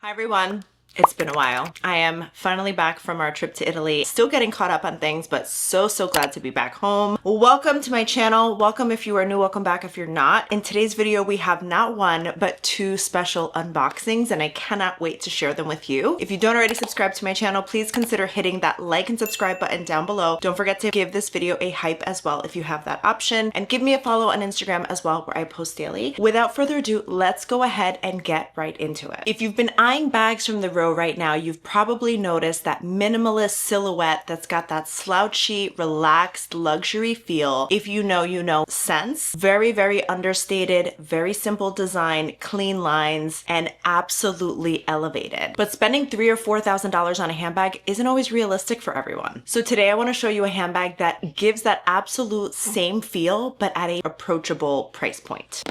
Hi everyone. It's been a while. I am finally back from our trip to Italy. Still getting caught up on things, but so glad to be back home. Welcome to my channel. Welcome if you are new, welcome back if you're not. In today's video, we have not one, but two special unboxings, and I cannot wait to share them with you. If you don't already subscribe to my channel, please consider hitting that like and subscribe button down below. Don't forget to give this video a hype as well if you have that option, and give me a follow on Instagram as well, where I post daily. Without further ado, let's go ahead and get right into it. If you've been eyeing bags from the row right now, you've probably noticed that minimalist silhouette that's got that slouchy, relaxed, luxury feel. If you know, you know sense. Very understated, very simple design, clean lines, and absolutely elevated. But spending $3,000 or $4,000 on a handbag isn't always realistic for everyone. So today I want to show you a handbag that gives that absolute same feel, but at an approachable price point.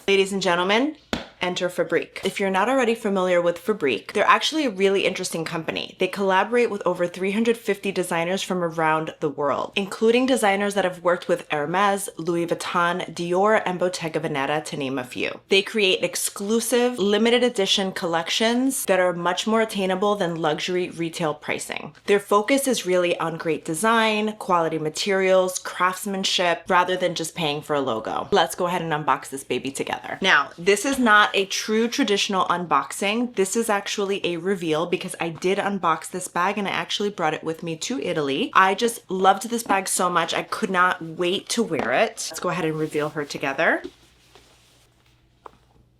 Ladies and gentlemen, enter Fabrique. If you're not already familiar with Fabrique, they're actually a really interesting company. They collaborate with over 350 designers from around the world, including designers that have worked with Hermes, Louis Vuitton, Dior, and Bottega Veneta, to name a few. They create exclusive, limited edition collections that are much more attainable than luxury retail pricing. Their focus is really on great design, quality materials, craftsmanship, rather than just paying for a logo. Let's go ahead and unbox this baby together. Now, this is not a true traditional unboxing. This is actually a reveal because I did unbox this bag and I actually brought it with me to Italy. I just loved this bag so much. I could not wait to wear it. Let's go ahead and reveal her together.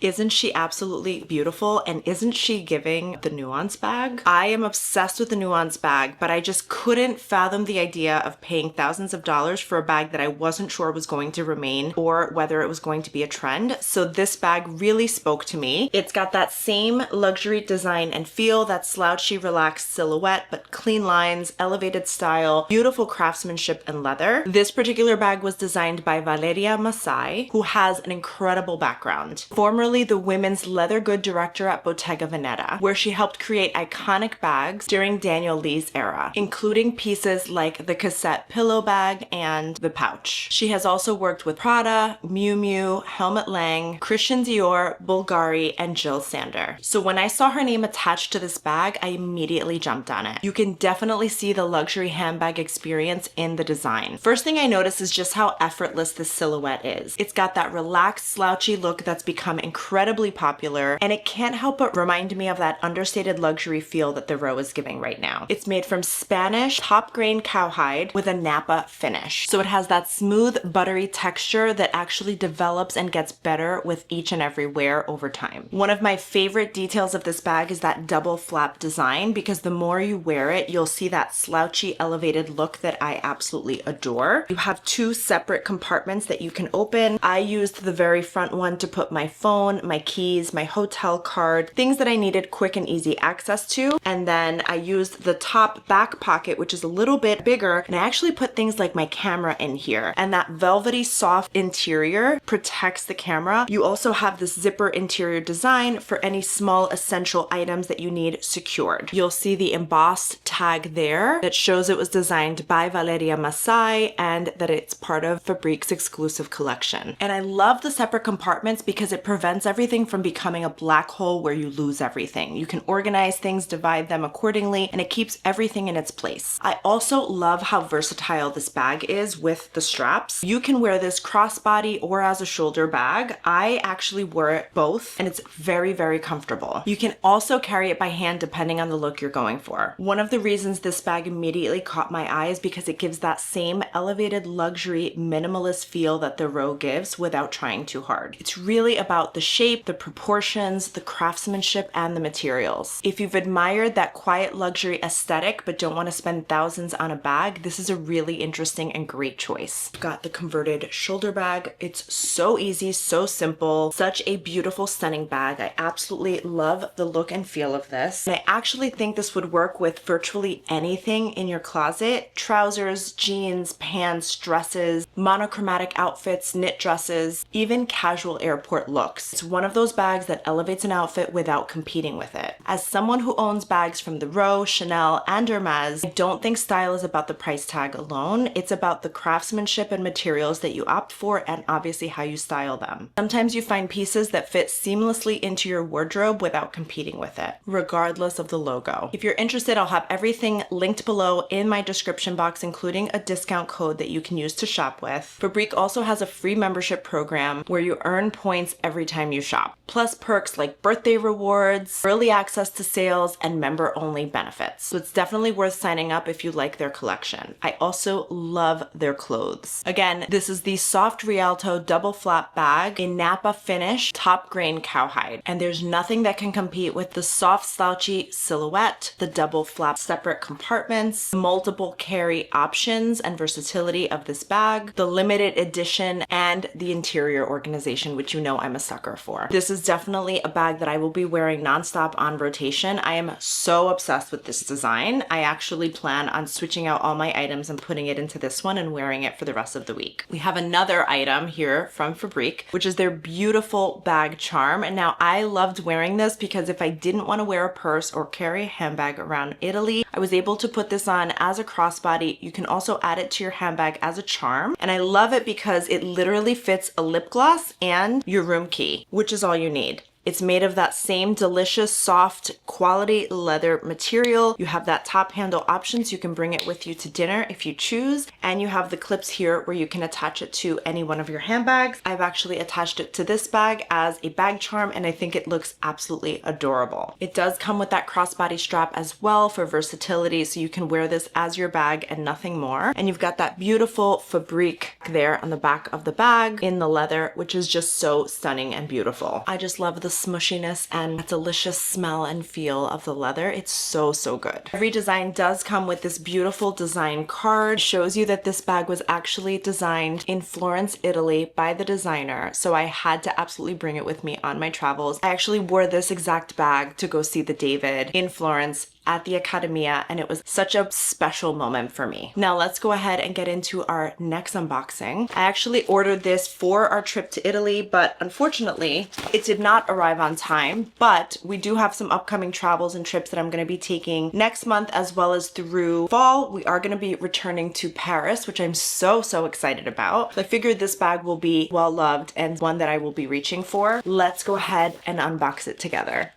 Isn't she absolutely beautiful? And isn't she giving the nuance bag? I am obsessed with the nuance bag, but I just couldn't fathom the idea of paying thousands of dollars for a bag that I wasn't sure was going to remain or whether it was going to be a trend. So this bag really spoke to me. It's got that same luxury design and feel, that slouchy, relaxed silhouette, but clean lines, elevated style, beautiful craftsmanship and leather. This particular bag was designed by Valeria Massai, who has an incredible background. Formerly the women's leather good director at Bottega Veneta, where she helped create iconic bags during Daniel Lee's era, including pieces like the cassette pillow bag and the pouch. She has also worked with Prada, Miu Miu, Helmut Lang, Christian Dior, Bulgari, and Jil Sander. So when I saw her name attached to this bag, I immediately jumped on it. You can definitely see the luxury handbag experience in the design. First thing I noticed is just how effortless this silhouette is. It's got that relaxed, slouchy look that's become incredibly popular, and it can't help but remind me of that understated luxury feel that the row is giving right now. It's made from Spanish top grain cowhide with a Napa finish. So it has that smooth, buttery texture that actually develops and gets better with each and every wear over time. One of my favorite details of this bag is that double flap design, because the more you wear it, you'll see that slouchy, elevated look that I absolutely adore. You have two separate compartments that you can open. I used the very front one to put my phone, my keys, my hotel card, things that I needed quick and easy access to. And then I used the top back pocket, which is a little bit bigger, and I actually put things like my camera in here. And that velvety soft interior protects the camera. You also have this zipper interior design for any small essential items that you need secured. You'll see the embossed tag there that shows it was designed by Valeria Massai and that it's part of Fabrique's exclusive collection. And I love the separate compartments because it prevents everything from becoming a black hole where you lose everything. You can organize things, divide them accordingly, and it keeps everything in its place. I also love how versatile this bag is with the straps. You can wear this crossbody or as a shoulder bag. I actually wore it both, and it's very comfortable. You can also carry it by hand depending on the look you're going for. One of the reasons this bag immediately caught my eye is because it gives that same elevated luxury minimalist feel that the row gives without trying too hard. It's really about the shape, the proportions, the craftsmanship, and the materials. If you've admired that quiet luxury aesthetic but don't want to spend thousands on a bag, this is a really interesting and great choice. Got the converted shoulder bag. It's so easy, so simple, such a beautiful, stunning bag. I absolutely love the look and feel of this. And I actually think this would work with virtually anything in your closet. Trousers, jeans, pants, dresses, monochromatic outfits, knit dresses, even casual airport looks. It's one of those bags that elevates an outfit without competing with it. As someone who owns bags from the Row, Chanel, and Hermes, I don't think style is about the price tag alone. It's about the craftsmanship and materials that you opt for and obviously how you style them. Sometimes you find pieces that fit seamlessly into your wardrobe without competing with it, regardless of the logo. If you're interested, I'll have everything linked below in my description box, including a discount code that you can use to shop with. Fabrique also has a free membership program where you earn points every time you shop, plus perks like birthday rewards, early access to sales, and member-only benefits. So it's definitely worth signing up if you like their collection. I also love their clothes. Again, this is the soft Rialto double flap bag in Napa finish, top grain cowhide. And there's nothing that can compete with the soft slouchy silhouette, the double flap separate compartments, multiple carry options and versatility of this bag, the limited edition, and the interior organization, which you know I'm a sucker for. This is definitely a bag that I will be wearing nonstop on rotation. I am so obsessed with this design. I actually plan on switching out all my items and putting it into this one and wearing it for the rest of the week. We have another item here from Fabrique, which is their beautiful bag charm. And now I loved wearing this because if I didn't want to wear a purse or carry a handbag around Italy, I was able to put this on as a crossbody. You can also add it to your handbag as a charm. And I love it because it literally fits a lip gloss and your room key, which is all you need. It's made of that same delicious, soft, quality leather material. You have that top handle option, so you can bring it with you to dinner if you choose. And you have the clips here where you can attach it to any one of your handbags. I've actually attached it to this bag as a bag charm, and I think it looks absolutely adorable. It does come with that crossbody strap as well for versatility, so you can wear this as your bag and nothing more. And you've got that beautiful Fabrique there on the back of the bag in the leather, which is just so stunning and beautiful. I just love the smushiness and that delicious smell and feel of the leather. It's so, so good. Every design does come with this beautiful design card. It shows you that this bag was actually designed in Florence, Italy by the designer. So I had to absolutely bring it with me on my travels. I actually wore this exact bag to go see the David in Florence at the Accademia, and it was such a special moment for me. Now let's go ahead and get into our next unboxing. I actually ordered this for our trip to Italy, but unfortunately it did not arrive on time, but we do have some upcoming travels and trips that I'm going to be taking next month as well as through fall. We are going to be returning to Paris, which I'm so, so excited about. So I figured this bag will be well loved and one that I will be reaching for. Let's go ahead and unbox it together.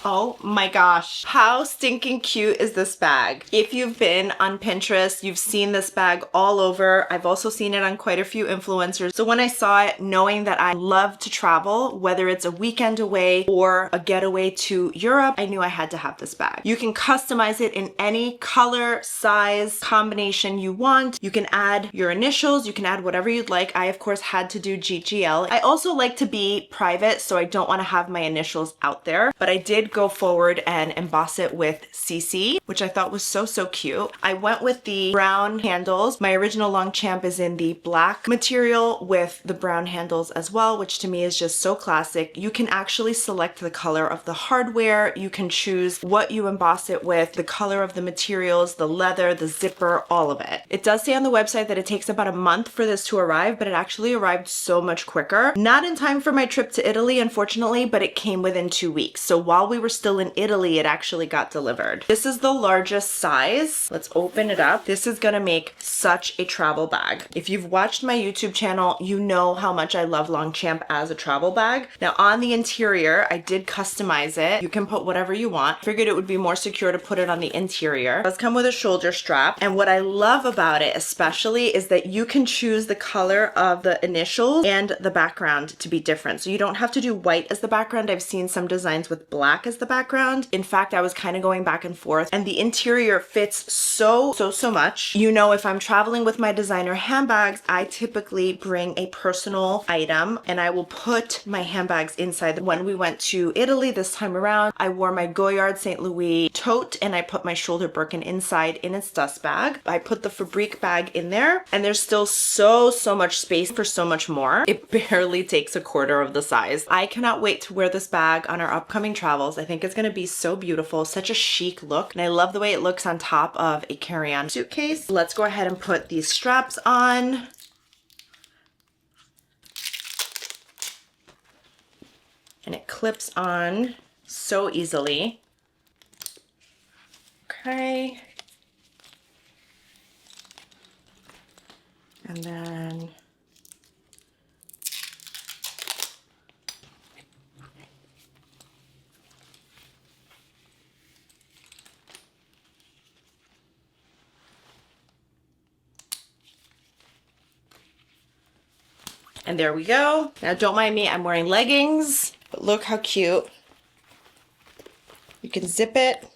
Oh my gosh, how stinking cute is this bag? If you've been on Pinterest, you've seen this bag all over. I've also seen it on quite a few influencers. So when I saw it, knowing that I love to travel, whether it's a weekend away or a getaway to Europe, I knew I had to have this bag. You can customize it in any color, size, combination you want. You can add your initials, you can add whatever you'd like. I, of course, had to do GGL. I also like to be private, so I don't want to have my initials out there, but I did go forward and emboss it with CC, which I thought was so, so cute. I went with the brown handles. My original Longchamp is in the black material with the brown handles as well, which to me is just so classic. You can actually select the color of the hardware. You can choose what you emboss it with, the color of the materials, the leather, the zipper, all of it. It does say on the website that it takes about a month for this to arrive, but it actually arrived so much quicker. Not in time for my trip to Italy, unfortunately, but it came within 2 weeks. So while we were still in Italy, it actually got delivered. This is the largest size. Let's open it up. This is gonna make such a travel bag. If you've watched my YouTube channel, you know how much I love Longchamp as a travel bag. Now on the interior, I did customize it. You can put whatever you want. Figured it would be more secure to put it on the interior. It does come with a shoulder strap. And what I love about it especially is that you can choose the color of the initials and the background to be different. So you don't have to do white as the background. I've seen some designs with black black as the background. In fact, I was kind of going back and forth, and the interior fits so much. You know, if I'm traveling with my designer handbags, I typically bring a personal item and I will put my handbags inside. When we went to Italy this time around, I wore my Goyard St. Louis tote and I put my shoulder Birkin inside in its dust bag. I put the Fabrique bag in there, and there's still so much space for so much more. It barely takes a quarter of the size. I cannot wait to wear this bag on our upcoming travels. I think it's going to be so beautiful, such a chic look, and I love the way it looks on top of a carry-on suitcase. Let's go ahead and put these straps on. And it clips on so easily. Okay. And then there we go. Now don't mind me, I'm wearing leggings, but look how cute. You can zip it.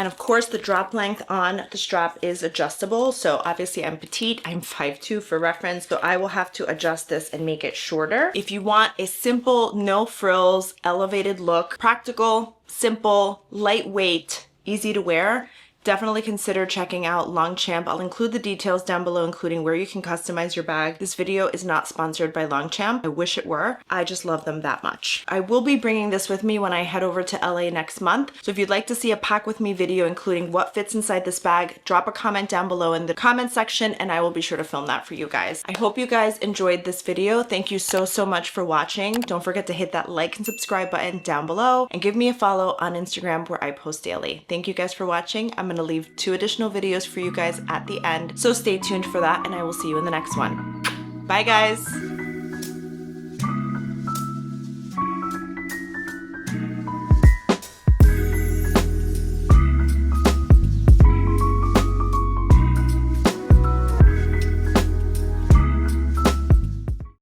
And of course, the drop length on the strap is adjustable. So obviously I'm petite, I'm 5'2" for reference, so I will have to adjust this and make it shorter. If you want a simple, no frills, elevated look, practical, simple, lightweight, easy to wear, definitely consider checking out Longchamp. I'll include the details down below, including where you can customize your bag. This video is not sponsored by Longchamp. I wish it were. I just love them that much. I will be bringing this with me when I head over to LA next month. So if you'd like to see a pack with me video, including what fits inside this bag, drop a comment down below in the comment section and I will be sure to film that for you guys. I hope you guys enjoyed this video. Thank you so much for watching. Don't forget to hit that like and subscribe button down below and give me a follow on Instagram where I post daily. Thank you guys for watching. I'm gonna leave 2 additional videos for you guys at the end, so stay tuned for that and I will see you in the next one. Bye guys!